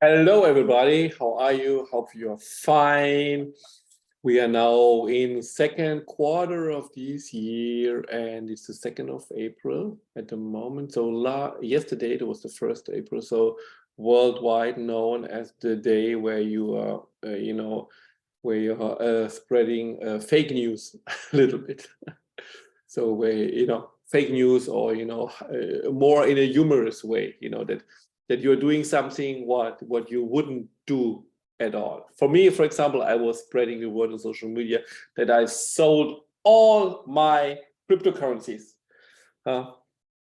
Hello, everybody. How are you? Hope you're fine. We are now in second quarter of this year, and it's the 2nd of April at the moment. So yesterday it was the 1st of April, so worldwide known as the day where you are, where you are spreading fake news a little bit. So where fake news, or more in a humorous way, that you're doing something what you wouldn't do at all. For me, for example, I was spreading the word on social media that I sold all my cryptocurrencies,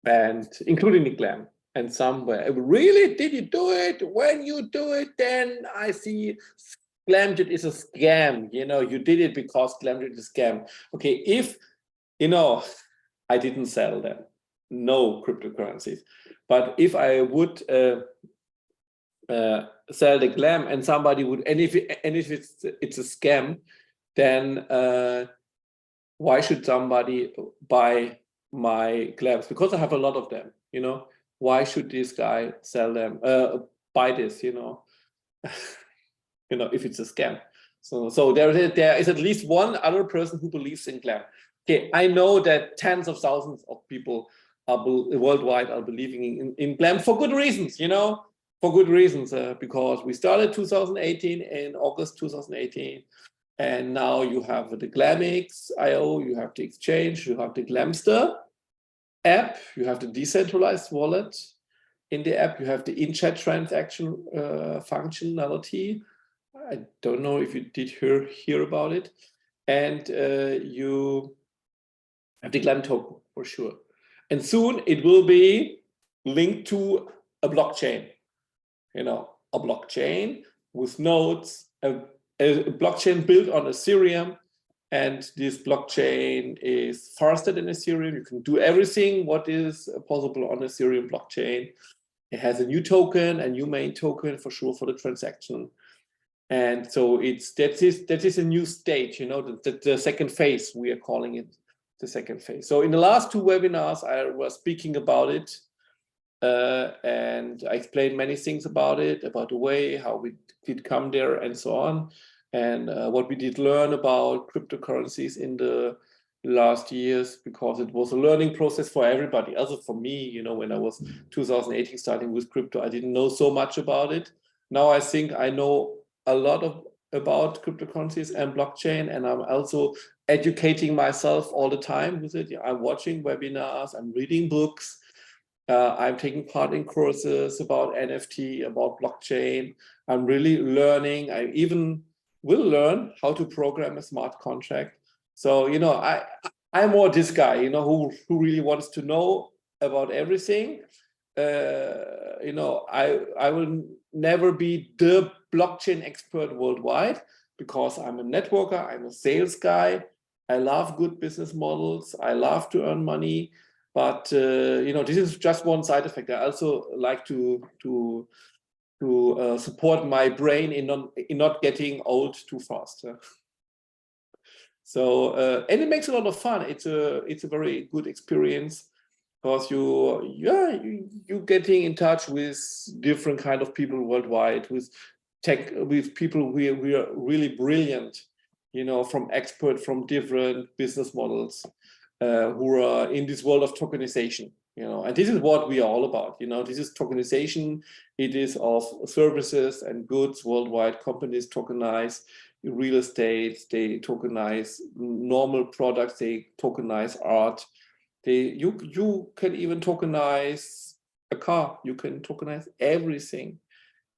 and including the Glam. And somewhere, really, did you do it? When you do it, then I see GlamJet is a scam. You did it because GlamJet is a scam. Okay, if I didn't sell them, no cryptocurrencies. But if I would sell the Glam and somebody would, and if it's a scam, then why should somebody buy my Glams? Because I have a lot of them. Why should this guy sell them? Buy this? If it's a scam. So there is at least one other person who believes in Glam. Okay, I know that tens of thousands of people worldwide are believing in Glam for good reasons, for good reasons, because we started 2018 in August 2018, and now you have the GlamX.io, you have the exchange, you have the Glamster app, you have the decentralized wallet in the app, you have the in-chat transaction functionality. I don't know if you did hear about it, and you have the Glam token for sure. And soon it will be linked to a blockchain, a blockchain with nodes, a blockchain built on Ethereum. And this blockchain is faster than Ethereum. You can do everything what is possible on Ethereum blockchain. It has a new token, a new main token for sure for the transaction. And so that is a new stage, the second phase, we are calling it the second phase. So in the last two webinars, I was speaking about it, and I explained many things about it, about the way, how we did come there and so on, and what we did learn about cryptocurrencies in the last years, because it was a learning process for everybody. Also for me, when I was 2018 starting with crypto, I didn't know so much about it. Now I think I know a lot about cryptocurrencies and blockchain, and I'm also educating myself all the time with it. I'm watching webinars, I'm reading books, I'm taking part in courses about NFT, about blockchain. I'm really learning. I even will learn how to program a smart contract. So, I'm more this guy, who really wants to know about everything. I will never be the blockchain expert worldwide, because I'm a networker, I'm a sales guy. I love good business models. I love to earn money, but this is just one side effect. I also like to support my brain in not getting old too fast. So and it makes a lot of fun. It's a very good experience, because you getting in touch with different kind of people worldwide, with people who are really brilliant, from experts from different business models, who are in this world of tokenization, and this is what we are all about. This is tokenization. It is of services and goods worldwide. Companies tokenize real estate, they tokenize normal products, they tokenize art. You can even tokenize a car. You can tokenize everything.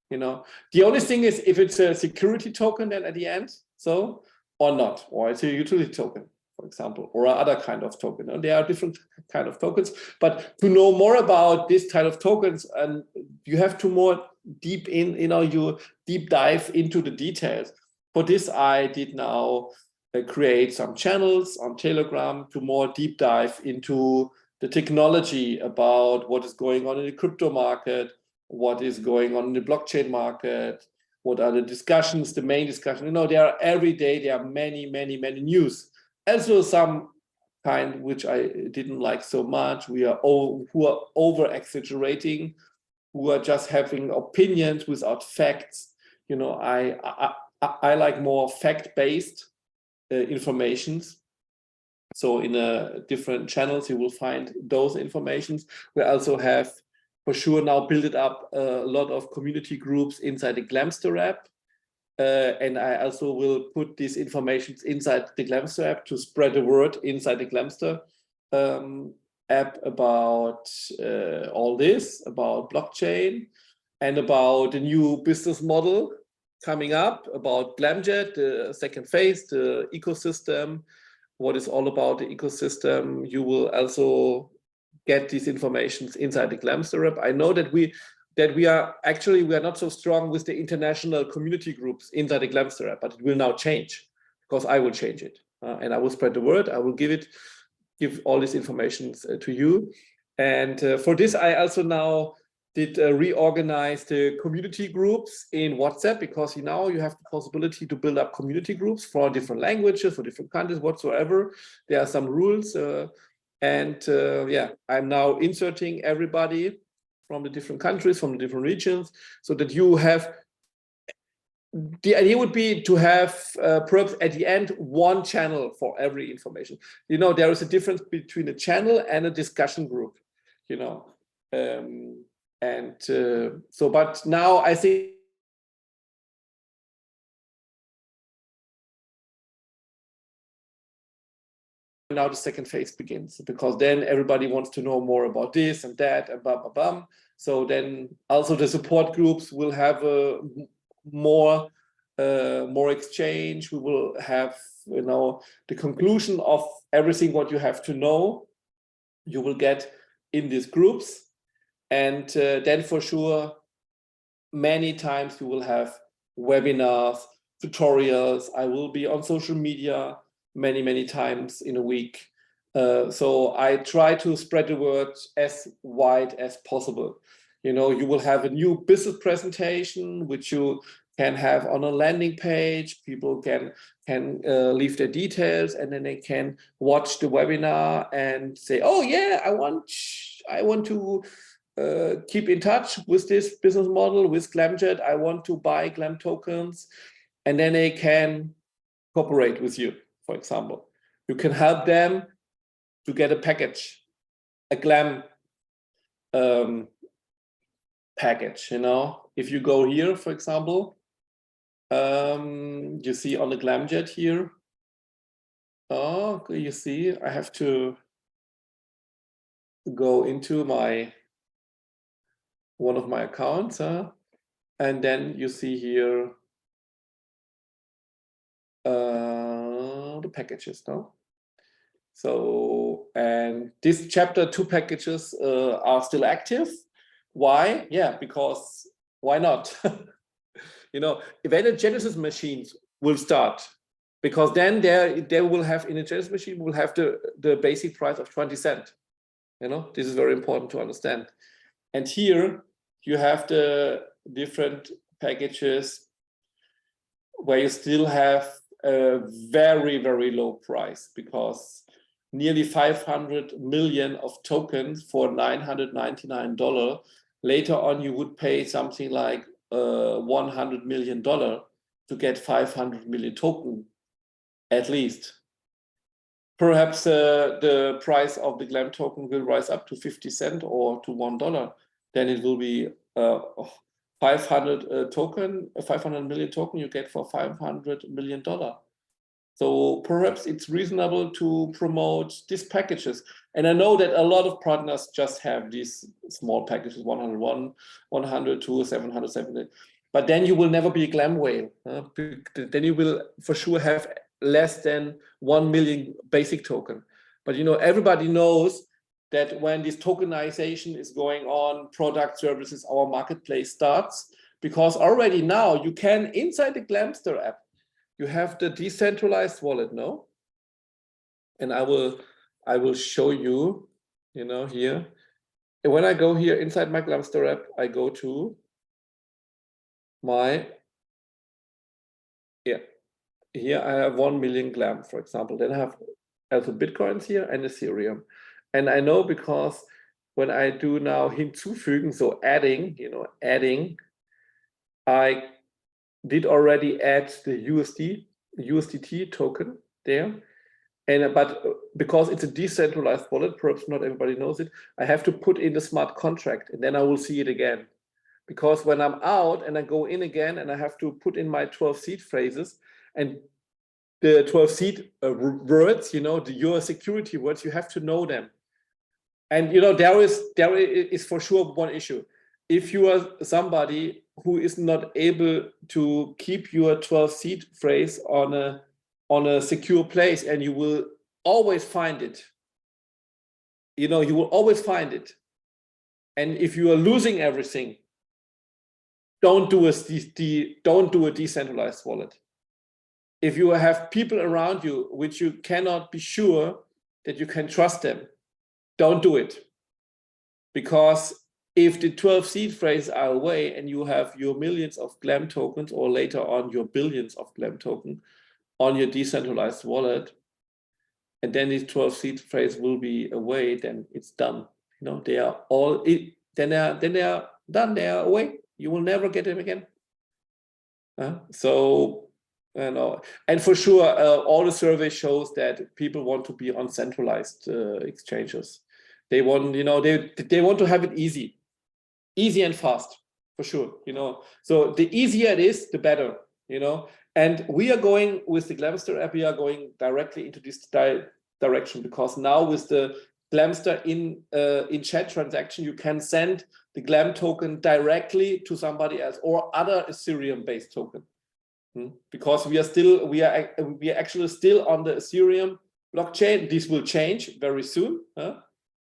The only thing is if it's a security token then at the end, or not, or it's a utility token, for example, or other kind of token. And there are different kind of tokens. But to know more about this type of tokens, and you have to more deep in, you deep dive into the details. For this, I did now create some channels on Telegram to more deep dive into the technology about what is going on in the crypto market, what is going on in the blockchain market, what are the discussions, the main discussion. There are every day, there are many, many, many news. Also some kind which I didn't like so much, who are over exaggerating who are just having opinions without facts. You know, I like more fact-based informations. So in different channels, you will find those informations. We also have, for sure, now built up a lot of community groups inside the Glamster app. And I also will put these informations inside the Glamster app to spread the word inside the Glamster app about all this, about blockchain, and about the new business model coming up, about GlamJet, the second phase, the ecosystem, what is all about the ecosystem. You will also get these informations inside the Glamster app. I know that we are not so strong with the international community groups inside the Glamster app, but it will now change because I will change it and I will spread the word. I will give all this information to you. And for this, I also now did reorganize the community groups in WhatsApp, because now you have the possibility to build up community groups for different languages, for different countries, whatsoever. There are some rules. Yeah, I'm now inserting everybody from the different countries, from the different regions, so that you have, the idea would be to have perhaps at the end one channel for every information. You know, there is a difference between a channel and a discussion group, you know. But now I think now the second phase begins, because then everybody wants to know more about this and that and blah, blah, blah. So then also the support groups will have more exchange. We will have, you know, the conclusion of everything what you have to know, you will get in these groups. And then for sure, many times you will have webinars, tutorials. I will be on social media many times in a week. So I try to spread the word as wide as possible. You know, you will have a new business presentation, which you can have on a landing page. People can leave their details, and then they can watch the webinar and say, oh yeah, I want to keep in touch with this business model, with GlamJet. I want to buy Glam tokens. And then they can cooperate with you, for example. You can help them to get a package, a Glam package, you know. If you go here, for example, you see on the GlamJet here, oh, you see, I have to go into one of my accounts, and then you see here the packages, no? So, and this chapter 2 packages are still active. Why? Yeah, because why not? You know, when the Genesis machines will start, because then they will have, in a Genesis machine, will have the basic price of 20 cents. You know, this is very important to understand. And here you have the different packages where you still have a very low price, because nearly 500 million of tokens for $999. Later on, you would pay something like $100 million to get 500 million token, at least. Perhaps the price of the Glam token will rise up to 50 cents or to $1. Then it will be 500 million token you get for $500 million. So perhaps it's reasonable to promote these packages. And I know that a lot of partners just have these small packages, 101, 102, 770. But then you will never be a Glam whale. Then you will for sure have less than 1 million basic token. But you know, everybody knows that when this tokenization is going on, product services, our marketplace starts, because already now you can, inside the Glamster app, you have the decentralized wallet, no? And I will show you, you know, here. And when I go here inside my Glamster app, I go to my, yeah, here I have 1 million Glam, for example. Then I have also Bitcoins here and Ethereum. And I know because when I do now hinzufügen, so adding, adding, I did already add the USDT token there. But because it's a decentralized wallet, perhaps not everybody knows it, I have to put in the smart contract and then I will see it again. Because when I'm out and I go in again and I have to put in my 12 seed phrases and the 12 seed words, your security words, you have to know them. And there is for sure one issue. If you are somebody who is not able to keep your 12 seed phrase on a secure place, and you will always find it, you will always find it. And if you are losing everything, don't do a decentralized wallet. If you have people around you which you cannot be sure that you can trust them, don't do it. Because if the 12 seed phrases are away and you have your millions of GLAM tokens, or later on your billions of GLAM tokens on your decentralized wallet, and then these 12 seed phrases will be away, then it's done. They are all then they are done. They are away. You will never get them again. So, and for sure, all the survey shows that people want to be on centralized exchanges. They want, they want to have it easy and fast, for sure. So the easier it is, the better. And we are going with the Glamster app. We are going directly into this direction, because now with the Glamster in chat transaction, you can send the GLAM token directly to somebody else or other Ethereum-based token. Because we are actually still on the Ethereum blockchain. This will change very soon.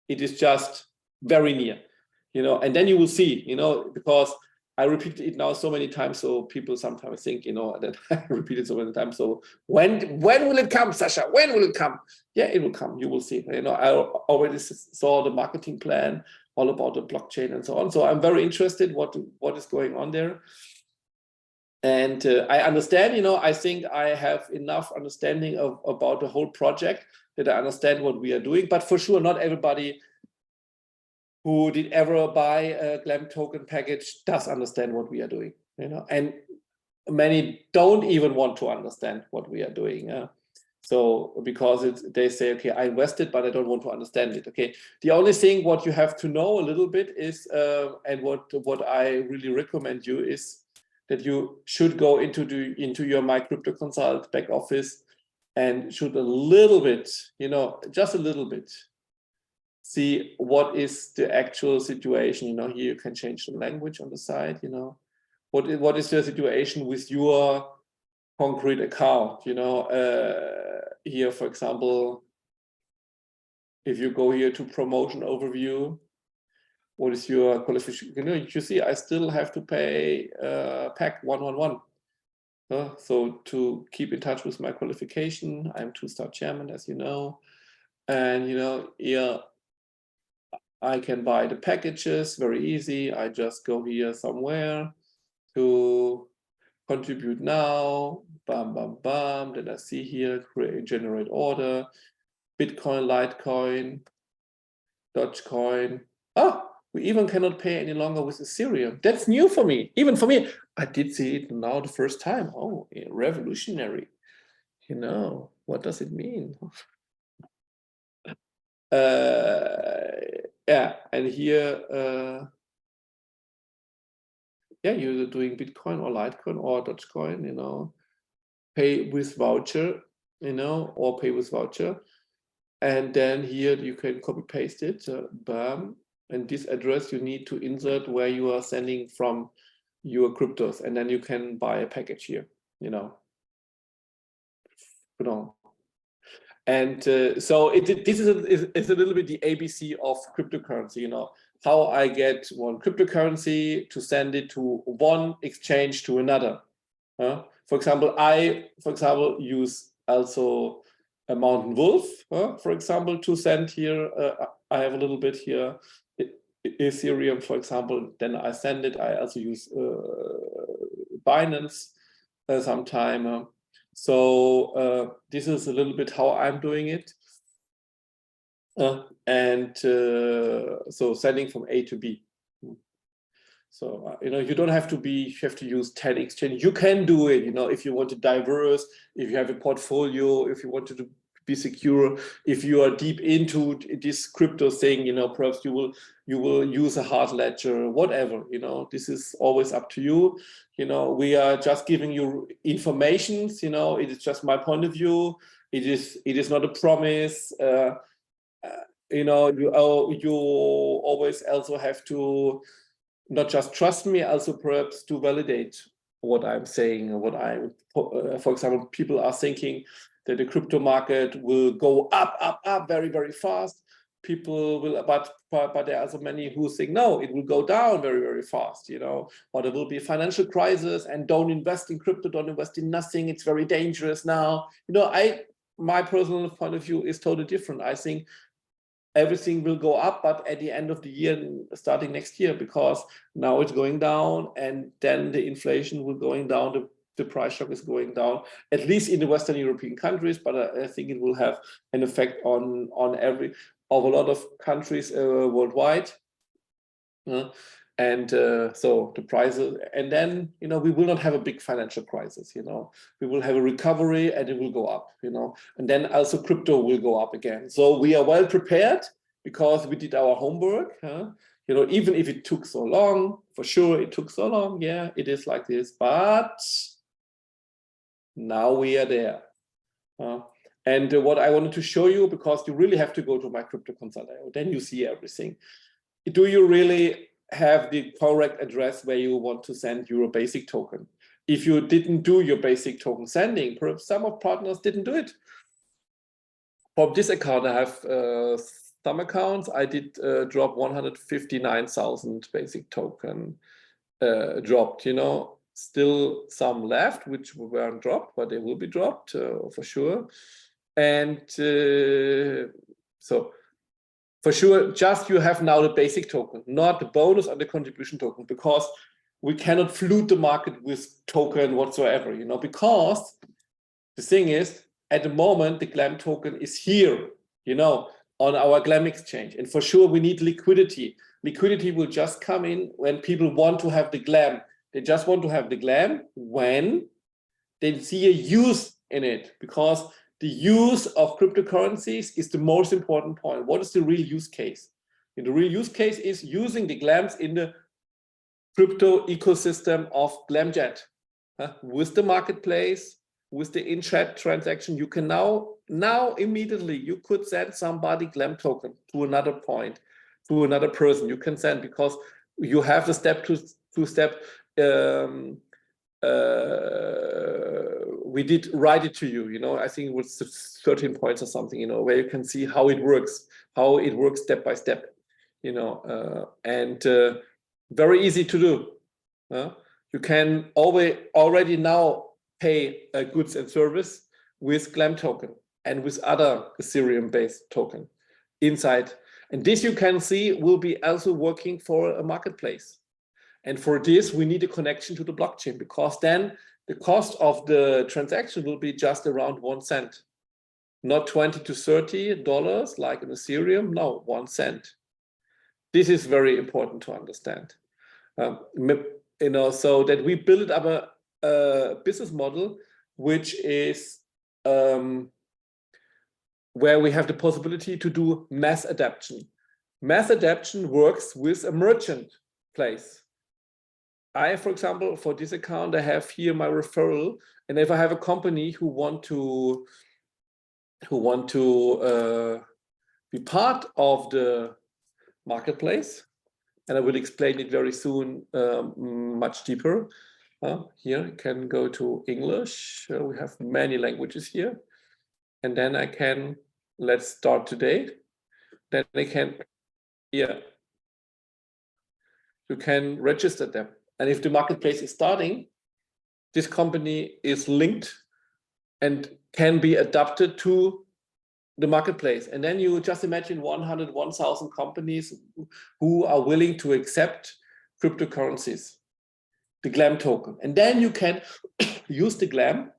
It is just very near, and then you will see, because I repeat it now so many times, so people sometimes think, that I repeat it so many times. So when will it come, Sasha? When will it come? Yeah, it will come. You will see. I already saw the marketing plan all about the blockchain and so on. So I'm very interested what is going on there. And I understand, I think I have enough understanding about the whole project that I understand what we are doing. But for sure, not everybody who did ever buy a GLAM token package does understand what we are doing, and many don't even want to understand what we are doing. So because they say, okay, I invested, but I don't want to understand it. Okay, the only thing what you have to know a little bit is, and what I really recommend you is that you should go into your My Crypto Consult back office and should a little bit, just a little bit, see what is the actual situation. Here you can change the language on the side. What is the situation with your concrete account? Here, for example, if you go here to promotion overview, what is your qualification? You see, I still have to pay PAC 111. So to keep in touch with my qualification, I'm 2-star chairman, as you know, and here I can buy the packages very easy. I just go here somewhere to contribute now, bam, bam, bam. Then I see here, create, generate order, Bitcoin, Litecoin, Dogecoin. We even cannot pay any longer with Ethereum. That's new for me. Even for me, I did see it now the first time. Oh, revolutionary. What does it mean? Yeah, and here, you're doing Bitcoin or Litecoin or Dogecoin, pay with voucher, or pay with voucher. And then here you can copy paste it, bam. And this address you need to insert where you are sending from your cryptos, and then you can buy a package here, And so this is a little bit the ABC of cryptocurrency, how I get one cryptocurrency to send it to one exchange to another. For example, I use also a Mountain Wolf, for example, to send here. I have a little bit here, Ethereum, for example. Then I send it. I also use Binance sometime. So this is a little bit how I'm doing it. So sending from A to B. So you don't have to use 10 exchange. You can do it, if you want to diverse, if you have a portfolio, if you want to be secure, if you are deep into this crypto thing, perhaps you will use a hard ledger, whatever, this is always up to you. We are just giving you information, it is just my point of view. It is not a promise. You always also have to not just trust me, also perhaps to validate what I'm saying, for example, people are thinking that the crypto market will go up very, very fast. People will, but there are also many who think, no, it will go down very, very fast, or there will be a financial crisis and don't invest in crypto, don't invest in nothing. It's very dangerous now. My personal point of view is totally different. I think everything will go up, but at the end of the year, starting next year, because now it's going down, and then the inflation will going down, the price shock is going down, at least in the Western European countries, but I think it will have an effect on a lot of countries worldwide. So the prices, and then we will not have a big financial crisis. We will have a recovery and it will go up. And then also crypto will go up again. So we are well prepared because we did our homework. Even if it took so long, for sure it took so long. Yeah, it is like this, but now we are there. And what I wanted to show you, because you really have to go to my crypto consult.io, then you see everything. Do you really have the correct address where you want to send your basic token? If you didn't do your basic token sending, perhaps some of partners didn't do it. For this account, I have some accounts. I did drop 159,000 basic token dropped. Still some left which weren't dropped, but they will be dropped for sure. And so for sure, just you have now the basic token, not the bonus or the contribution token, because we cannot flood the market with token whatsoever, because the thing is, at the moment, the Glam token is here, on our Glam exchange. And for sure, we need liquidity. Liquidity will just come in when people want to have the Glam. They just want to have the Glam when they see a use in it, because the use of cryptocurrencies is the most important point. What is the real use case? And the real use case is using the Glams in the crypto ecosystem of GlamJet. With the marketplace, with the in-chat transaction, you can now immediately, you could send somebody Glam token to another point, to another person. You can send, because you have the step-to-step we did write it to you, I think it was 13 points or something, where you can see how it works step by step, and very easy to do. You can already now pay goods and service with Glam token and with other Ethereum-based token inside. And this, you can see, will be also working for a marketplace. And for this, we need a connection to the blockchain, because then the cost of the transaction will be just around 1 cent, not $20 to $30 like in Ethereum. No, 1 cent. This is very important to understand. So that we build up a business model which is where we have the possibility to do mass adaption. Mass adaption works with a merchant place. For example, for this account, I have here my referral, and if I have a company who want to be part of the marketplace, and I will explain it very soon, much deeper. Here I can go to English. We have many languages here, and then I can, let's start today. Then I can, you can register them. And if the marketplace is starting, this company is linked and can be adapted to the marketplace. And then you just imagine 101,000 companies who are willing to accept cryptocurrencies, the Glam token. And then you can use the Glam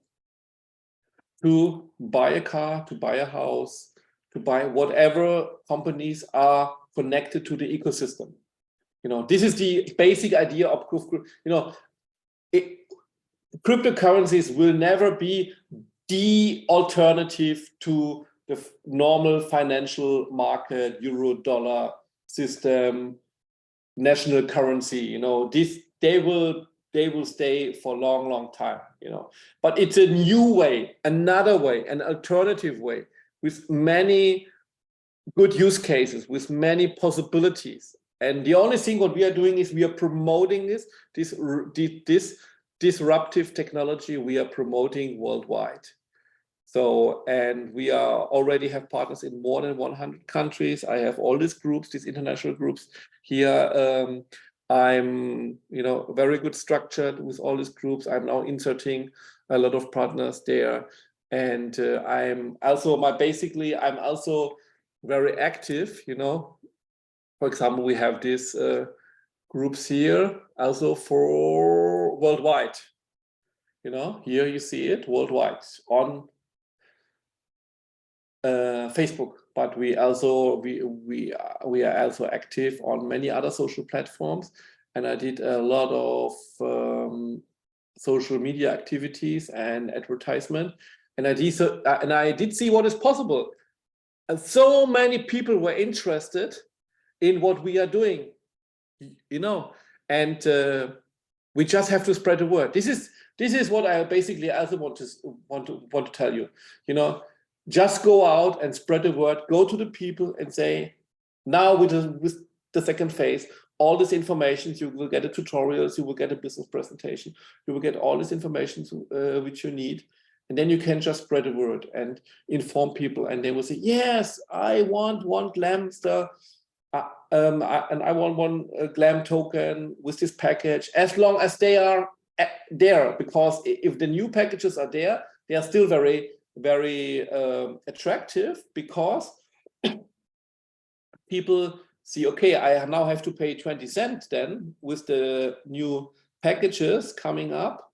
to buy a car, to buy a house, to buy whatever companies are connected to the ecosystem. You know, this is the basic idea of, you know, cryptocurrencies will never be the alternative to the normal financial market, euro, dollar system, national currency. You know, they will stay for a long time. You know, but it's a new way, another way, an alternative way with many good use cases, with many possibilities. And the only thing what we are doing is we are promoting this disruptive technology. We are promoting worldwide. So, and we already have partners in more than 100 countries. I have all these groups, these international groups here. I'm, you know, very good structured with all these groups. I'm now inserting a lot of partners there. And I'm also, I'm also very active, you know. For example, we have these groups here also for worldwide. You know, here you see it worldwide on Facebook, but we are also active on many other social platforms, and I did a lot of social media activities and advertisement, and I did see what is possible, and so many people were interested in what we are doing, you know, and we just have to spread the word. This is what I basically also want to tell you, you know. Just go out and spread the word, go to the people and say, now with the second phase, all this information, you will get a tutorials, you will get a business presentation, you will get all this information which you need. And then you can just spread the word and inform people, and they will say, yes, I want one Glamster, and I want one Glam token with this package, as long as they are there, because if the new packages are there, they are still very attractive, because people see, okay, I now have to pay 20 cents then with the new packages coming up,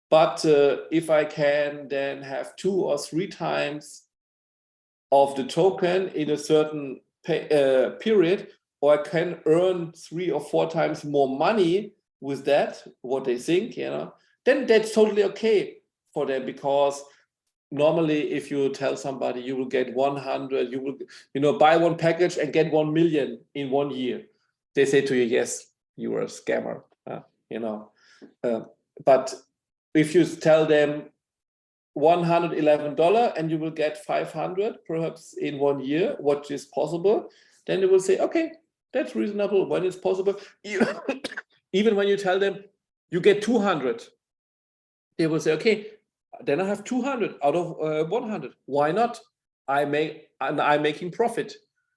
but if I can then have 2 or 3 times of the token in a certain period, or I can earn 3 or 4 times more money with that, what they think, you know, then that's totally okay for them, because normally, if you tell somebody you will get 100, you will, you know, buy one package and get 1 million in 1 year, they say to you, yes, you are a scammer, you know. But if you tell them $111 and you will get 500 perhaps in 1 year, what is possible, then they will say, okay, that's reasonable when it's possible. Even when you tell them you get 200, they will say, okay, then I have 200 out of 100. Why not? I'm making profit.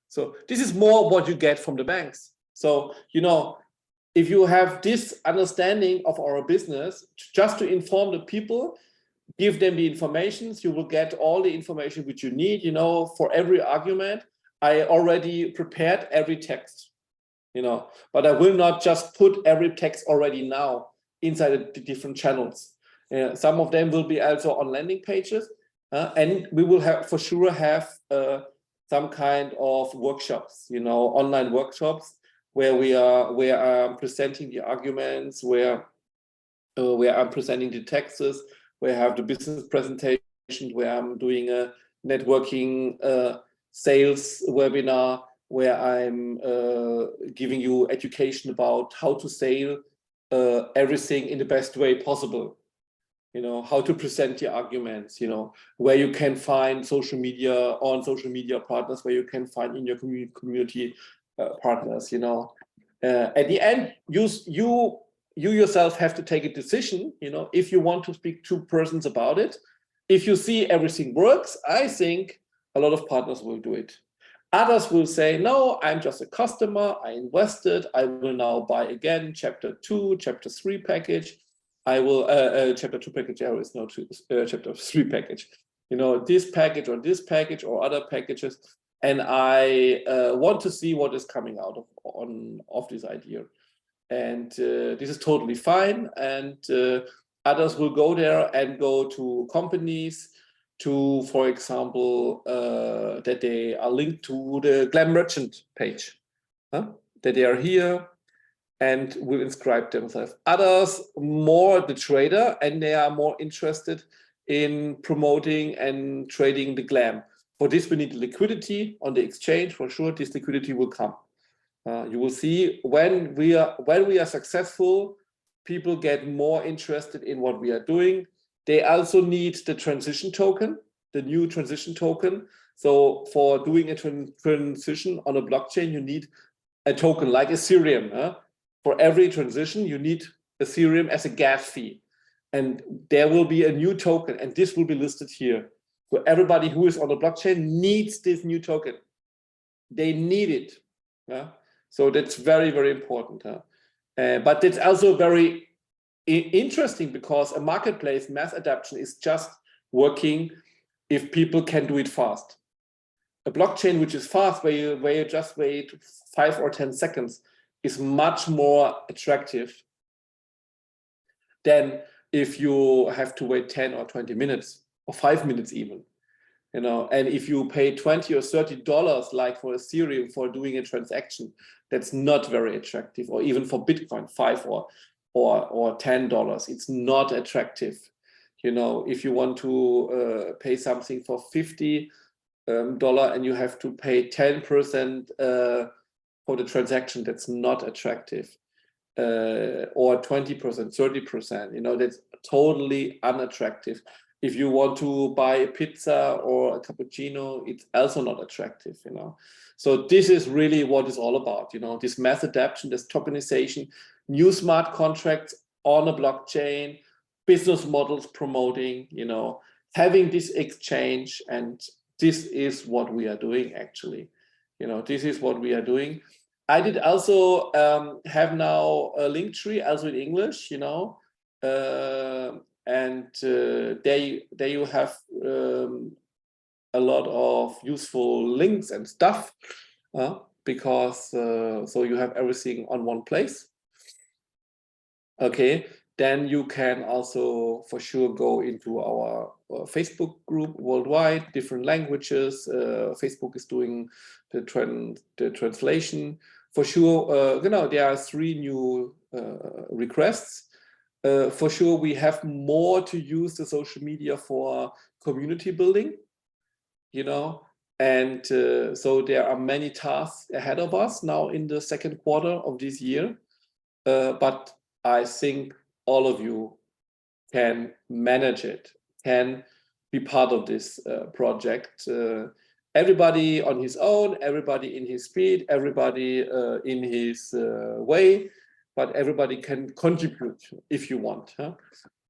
So this is more what you get from the banks. So, you know, if you have this understanding of our business, just to inform the people, give them the information, you will get all the information which you need. You know, for every argument, I already prepared every text, you know, but I will not just put every text already now inside the different channels. Some of them will be also on landing pages, and we will have for sure have some kind of workshops, you know, online workshops where I'm presenting the arguments, where I'm presenting the texts, where I have the business presentation, where I'm doing a networking sales webinar, where I'm giving you education about how to sell everything in the best way possible. You know, how to present the arguments, you know, where you can find social media partners, where you can find in your community partners, you know. At the end, you yourself have to take a decision, you know, if you want to speak to persons about it. If you see everything works, I think a lot of partners will do it. Others will say, no, I'm just a customer, I invested, I will now buy again chapter 2, chapter 3 package. I will chapter 2 package, there is no chapter 3 package, you know, this package or other packages, and I want to see what is coming out of this idea, and this is totally fine. And others will go there and go to companies to, for example, that they are linked to the GlamJet page, that they are here and will inscribe themselves. Others more the trader, and they are more interested in promoting and trading the Glam. For this, we need liquidity on the exchange. For sure, this liquidity will come. You will see when we are successful, people get more interested in what we are doing. They also need the transition token, the new transition token. So for doing a transition on a blockchain, you need a token like Ethereum. For every transition, you need Ethereum as a gas fee. And there will be a new token, and this will be listed here. So everybody who is on the blockchain needs this new token. They need it. So that's very, very important. But it's also very interesting because a marketplace, mass adaption, is just working if people can do it fast. A blockchain which is fast, where you just wait 5 or 10 seconds, is much more attractive than if you have to wait 10 or 20 minutes or 5 minutes even. And if you pay $20 or $30 like for Ethereum for doing a transaction, that's not very attractive. Or even for Bitcoin, $5 or $10, it's not attractive. If you want to pay something for $50 and you have to pay 10% for the transaction, that's not attractive. Or 20%, 30%, that's totally unattractive. If you want to buy a pizza or a cappuccino, it's also not attractive, So this is really what it's all about, this mass adaption, this tokenization, new smart contracts on a blockchain, business models promoting, having this exchange. And this is what we are doing, actually. This is what we are doing. I did also have now a link tree, also in English, and there you have a lot of useful links and stuff, because so you have everything on one place. Okay, then you can also for sure go into our Facebook group worldwide, different languages. Facebook is doing the translation. For sure, there are 3 new requests. For sure, we have more to use the social media for community building, and so there are many tasks ahead of us now in the second quarter of this year. But I think all of you can manage it, can be part of this project. Everybody on his own, everybody in his speed, everybody in his way. But everybody can contribute if you want.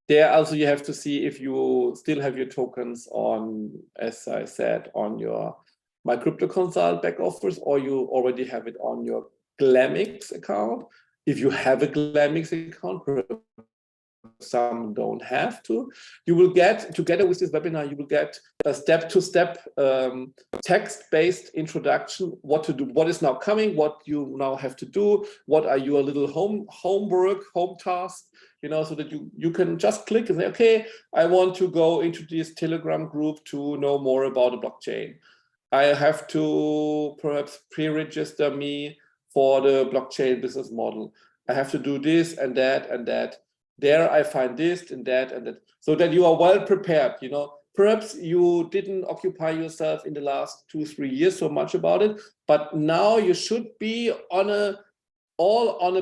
There also you have to see if you still have your tokens on, as I said, on your My Crypto Consult back office, or you already have it on your GlamX account. If you have a GlamX account, some don't have to, you will get, together with this webinar, you will get a step-to-step text-based introduction, what to do, what is now coming, what you now have to do, what are your little homework, home tasks, so that you can just click and say, okay, I want to go into this Telegram group to know more about the blockchain. I have to perhaps pre-register me for the blockchain business model. I have to do this and that and that. There I find this and that, so that you are well prepared. Perhaps you didn't occupy yourself in the last 2-3 years so much about it, but now you should be on a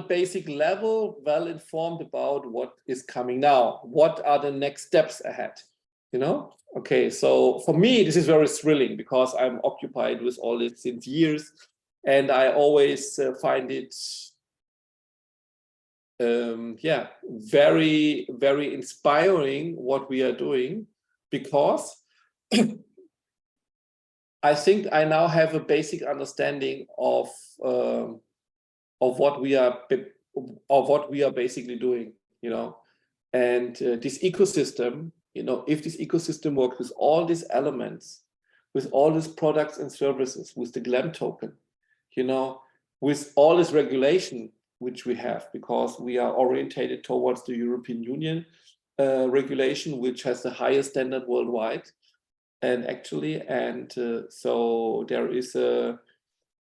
basic level, well informed about what is coming now. What are the next steps ahead? Okay, so for me this is very thrilling because I'm occupied with all this since years, and I always find it very, very inspiring what we are doing, because I think I now have a basic understanding of what we are basically doing, and this ecosystem, if this ecosystem works with all these elements, with all these products and services, with the Glam token, with all this regulation which we have, because we are orientated towards the European Union regulation, which has the highest standard worldwide. and actually, and so there is a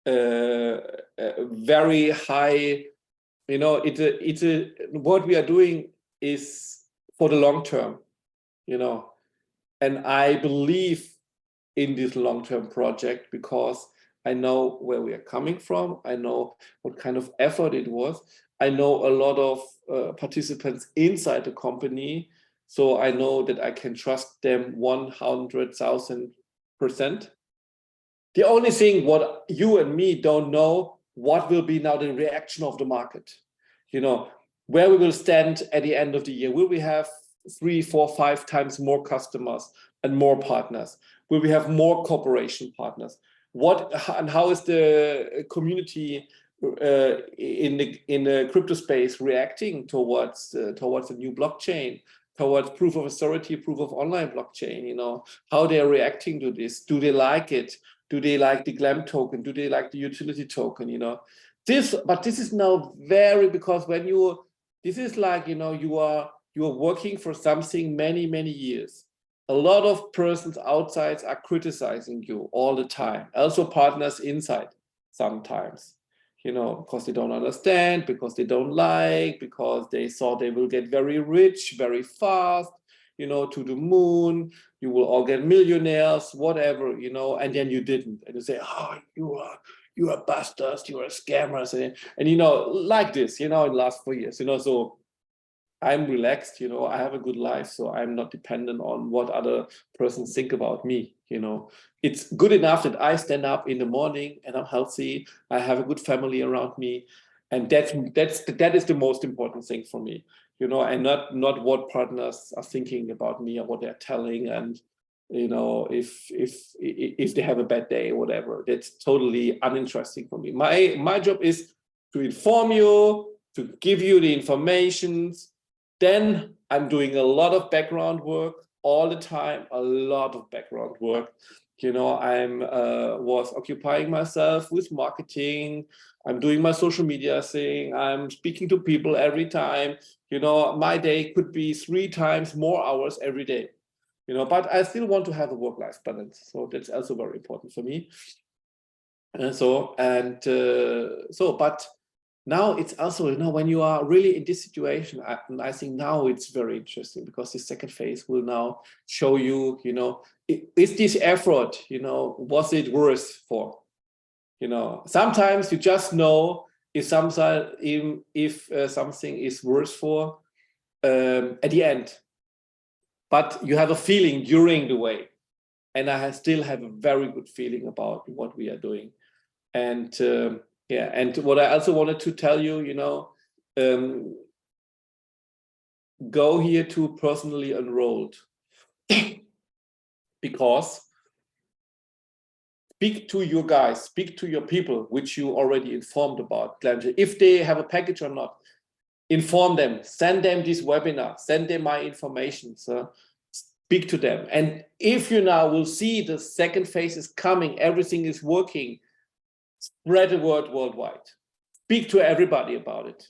very high, you know, what we are doing is for the long term, you know, and I believe in this long-term project because I know where we are coming from. I know what kind of effort it was. I know a lot of participants inside the company, so I know that I can trust them 100,000%. The only thing what you and me don't know, what will be now the reaction of the market, you know, where we will stand at the end of the year. Will we have 3, 4, 5 times more customers and more partners? Will we have more cooperation partners? What and how is the community in the crypto space reacting towards a new blockchain, towards proof of authority, proof of online blockchain? You know, how they are reacting to this? Do they like it? Do they like the Glam token? Do they like the utility token? You know, but this is now very, because when this is like, you know, you are working for something many years. A lot of persons outside are criticizing you all the time. Also partners inside sometimes, you know, because they don't understand, because they don't like, because they thought they will get very rich very fast, you know, to the moon, you will all get millionaires, whatever, you know, and then you didn't. And you say, oh, you are bastards, you are scammers. And you know, like this, you know, in the last 4 years, you know, so I'm relaxed, you know, I have a good life, so I'm not dependent on what other persons think about me, you know. It's good enough that I stand up in the morning and I'm healthy, I have a good family around me, and that is the most important thing for me, you know, and not what partners are thinking about me or what they're telling, and you know, if they have a bad day or whatever. That's totally uninteresting for me. My job is to inform you, to give you the information. Then I'm doing a lot of background work all the time, a lot of background work. You know, I'm was occupying myself with marketing. I'm doing my social media thing. I'm speaking to people every time. You know, my day could be 3 times more hours every day. You know, but I still want to have a work-life balance. So that's also very important for me. But now it's also, you know, when you are really in this situation, I think now it's very interesting, because the second phase will now show you, you know, is this effort, you know, was it worth for? You know, sometimes you just know if something is worth for at the end, but you have a feeling during the way, and I still have a very good feeling about what we are doing. And yeah, and what I also wanted to tell you, you know, go here to personally enrolled, because speak to your guys, speak to your people, which you already informed about GlamJet. If they have a package or not, inform them, send them this webinar, send them my information, so speak to them. And if you now will see the second phase is coming, everything is working, spread the word worldwide. Speak to everybody about it.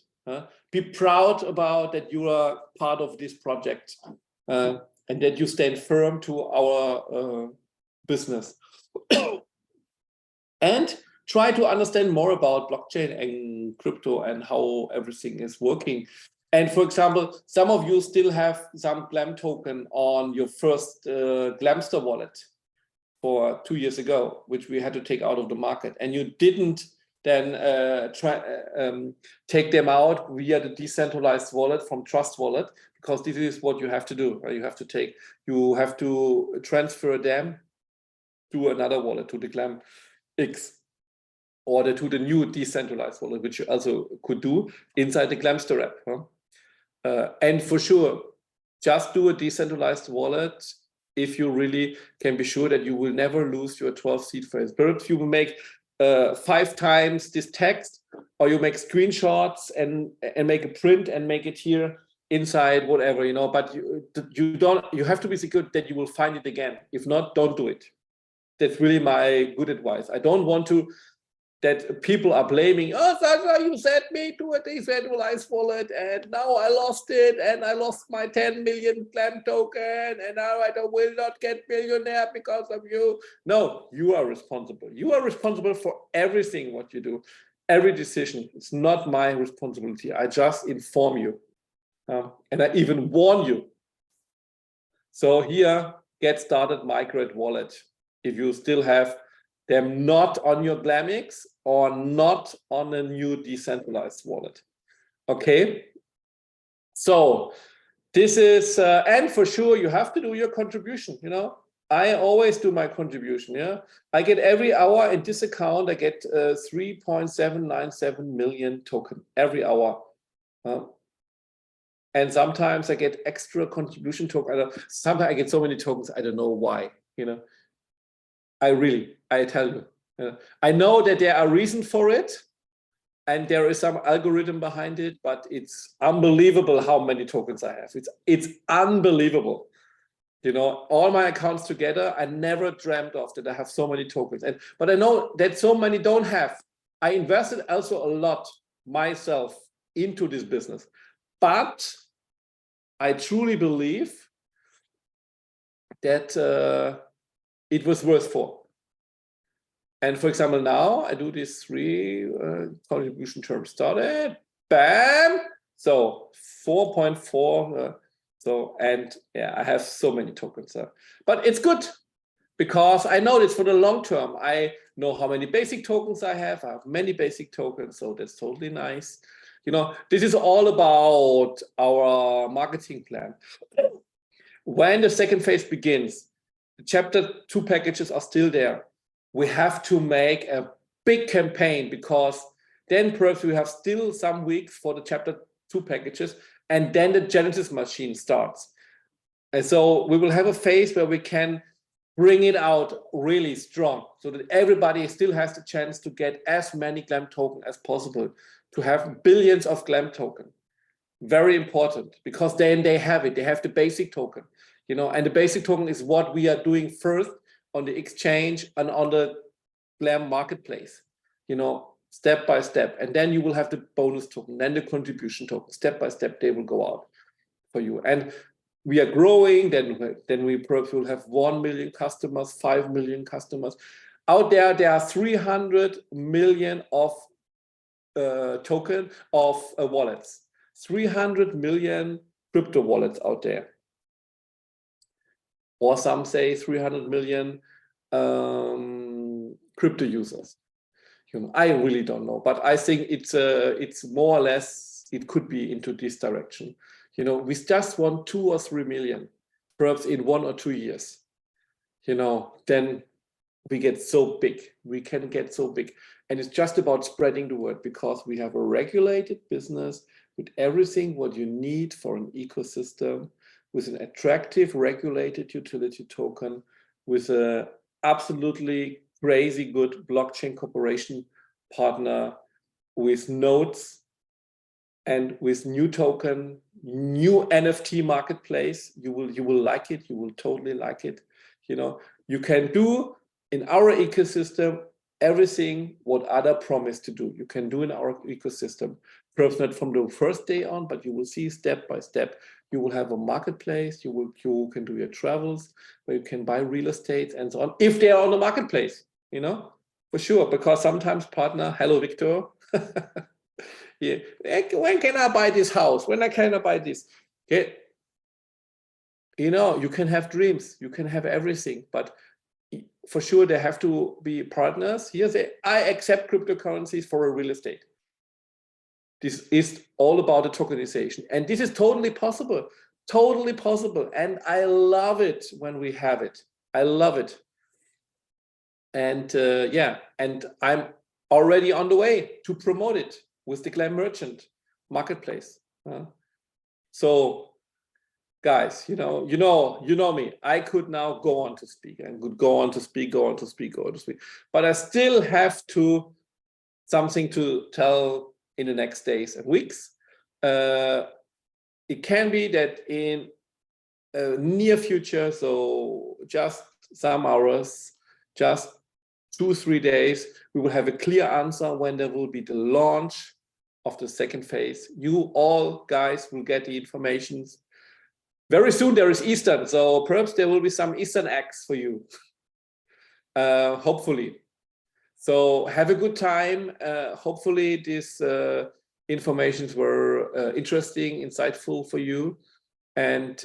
Be proud about that you are part of this project, and that you stand firm to our business. And try to understand more about blockchain and crypto and how everything is working. And for example, some of you still have some Glam token on your first Glamster wallet for 2 years ago, which we had to take out of the market, and you didn't then take them out via the decentralized wallet from Trust Wallet, because this is what you have to do. Right? You have to transfer them to another wallet, to the Glam X, or to the new decentralized wallet, which you also could do inside the Glamster app. Huh? And for sure, just do a decentralized wallet if you really can be sure that you will never lose your 12 seed phrase. Perhaps you will make 5 times this text, or you make screenshots and make a print and make it here inside whatever, you know, but you have to be secure that you will find it again. If not, don't do it. That's really my good advice. I don't want to that people are blaming, oh, Sasha, you sent me to a decentralized wallet and now I lost it and I lost my 10 million Glam token and now I will not get millionaire because of you. No, you are responsible. You are responsible for everything what you do, every decision. It's not my responsibility. I just inform you and I even warn you. So here, get started, migrate wallet. If you still have them not on your GlamX or not on a new decentralized wallet. Okay, so this is, and for sure you have to do your contribution, you know. I always do my contribution, yeah. I get every hour in this account, I get 3.797 million token every hour. And sometimes I get extra contribution token. Sometimes I get so many tokens, I don't know why, you know. I tell you, I know that there are reasons for it and there is some algorithm behind it, but it's unbelievable how many tokens I have. It's unbelievable. You know, all my accounts together, I never dreamt of that I have so many tokens. But I know that so many don't have. I invested also a lot myself into this business, but I truly believe that it was worth for. And for example, now I do this 3 contribution terms started, bam, so 4.4. So, and yeah, I have so many tokens. But it's good because I know this for the long term. I know how many basic tokens I have many basic tokens, so that's totally nice. You know, this is all about our marketing plan. When the second phase begins, the chapter 2 packages are still there. We have to make a big campaign because then perhaps we have still some weeks for the chapter 2 packages and then the Genesis machine starts. And so we will have a phase where we can bring it out really strong so that everybody still has the chance to get as many Glam token as possible, to have billions of Glam token. Very important because then they have it, they have the basic token, you know, and the basic token is what we are doing first on the exchange and on the Glam marketplace, you know, step by step. And then you will have the bonus token, then the contribution token, step by step, they will go out for you. And we are growing, then we probably will have 1 million customers, 5 million customers. Out there, there are 300 million of token of wallets, 300 million crypto wallets out there. Or some say 300 million crypto users. You know, I really don't know, but I think it's more or less, it could be into this direction. You know, we just want 2 or 3 million, perhaps in 1 or 2 years. You know, then we get so big, we can get so big. And it's just about spreading the word because we have a regulated business with everything what you need for an ecosystem, with an attractive regulated utility token, with a absolutely crazy good blockchain cooperation partner, with nodes and with new token, new NFT marketplace. You will like it, you will totally like it. You know, you can do in our ecosystem everything what other promise to do. You can do in our ecosystem, perhaps not from the first day on, but you will see step by step. You will have a marketplace, you can do your travels, where you can buy real estate and so on, if they are on the marketplace, you know, for sure, because sometimes partner, hello, Victor. Yeah, when can I buy this house? When can I buy this? Okay. You know, you can have dreams, you can have everything, but for sure there have to be partners. Here say, I accept cryptocurrencies for a real estate. This is all about the tokenization. And this is totally possible, and I love it when we have it. I love it. And yeah, and I'm already on the way to promote it with the Glam Merchant marketplace. So guys, you know me. I could now go on to speak and could go on to speak, but I still have something to tell in the next days and weeks. It can be that in near future, so just some hours, just 2-3 days, we will have a clear answer when there will be the launch of the second phase. You all guys will get the informations. Very soon there is Eastern, so perhaps there will be some Eastern eggs for you, hopefully. So have a good time. Hopefully these informations were interesting, insightful for you. And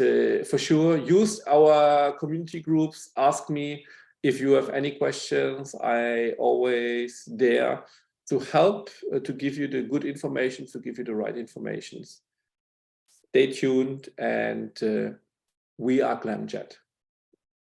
for sure, use our community groups. Ask me if you have any questions. I always there to help, to give you the good information, to give you the right information. Stay tuned, and we are GlamJet.